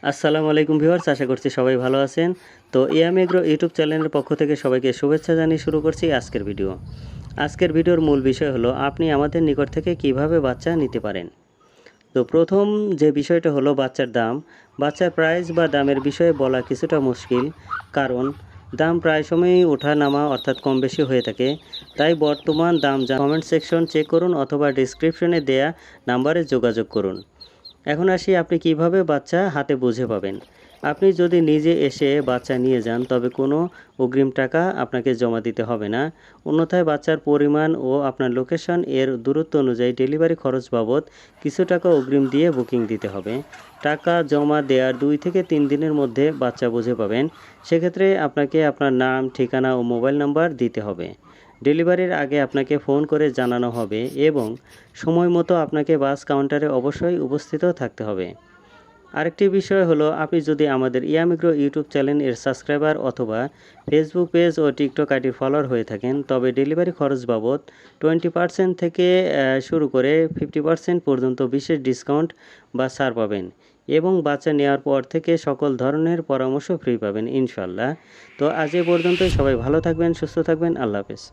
আসসালামু আলাইকুম ভিউয়ার্স, আশা করছি সবাই ভালো আছেন। তো ইয়াম এগ্রো ইউটিউব চ্যানেলের পক্ষ থেকে সবাইকে শুভেচ্ছা জানিয়ে শুরু করছি আজকের ভিডিও। আজকের ভিডিওর মূল বিষয় হলো আপনি আমাদের নিকট থেকে কিভাবে বাচ্চা নিতে পারেন। তো প্রথম যে বিষয়টা হলো বাচ্চার দাম। বাচ্চার প্রাইস বা দামের বিষয়ে বলা কিছুটা মুশকিল, কারণ দাম প্রায় সময়ই ওঠা নামা অর্থাৎ কম বেশি হয়ে থাকে। তাই বর্তমান দাম কমেন্ট সেকশন চেক করুন অথবা ডিসক্রিপশনে দেয়া নাম্বারে যোগাযোগ করুন। এখন আসি আপনি কিভাবে বাচ্চা হাতে বুঝে পাবেন। আপনি যদি নিজে এসে বাচ্চা নিয়ে যান তবে কোনো অগ্রিম টাকা আপনাকে জমা দিতে হবে না। অন্যথায় বাচ্চার পরিমাণ ও আপনার লোকেশন এর দূরত্ব অনুযায়ী ডেলিভারি খরচ বাবদ কিছু টাকা অগ্রিম দিয়ে বুকিং দিতে হবে। টাকা জমা দেওয়ার 2 থেকে 3 দিনের মধ্যে বাচ্চা বুঝে পাবেন। সেক্ষেত্রে আপনাকে আপনার নাম, ঠিকানা ও মোবাইল নাম্বার দিতে হবে। ডেলিভারির আগে আপনাকে ফোন করে জানানো হবে এবং সময় মতো আপনাকে বাস কাউন্টারে অবশ্যই উপস্থিত থাকতে হবে। আরেকটি বিষয় হলো, আপনি যদি আমাদের ইয়াম এগ্রো ইউটিউব চ্যানেল এর সাবস্ক্রাইবার অথবা ফেসবুক পেজ ও টিকটক আইডির ফলোয়ার হয়ে থাকেন, তবে ডেলিভারি খরচ বাবদ 20% থেকে শুরু করে 50% পর্যন্ত বিশেষ ডিসকাউন্ট বা ছাড় পাবেন এবং বাচ্চা নেওয়ার পর থেকে সকল ধরনের পরামর্শ ফ্রি পাবেন ইনশাল্লাহ। তো আজ এ পর্যন্তই। সবাই ভালো থাকবেন, সুস্থ থাকবেন। আল্লাহ হাফেজ।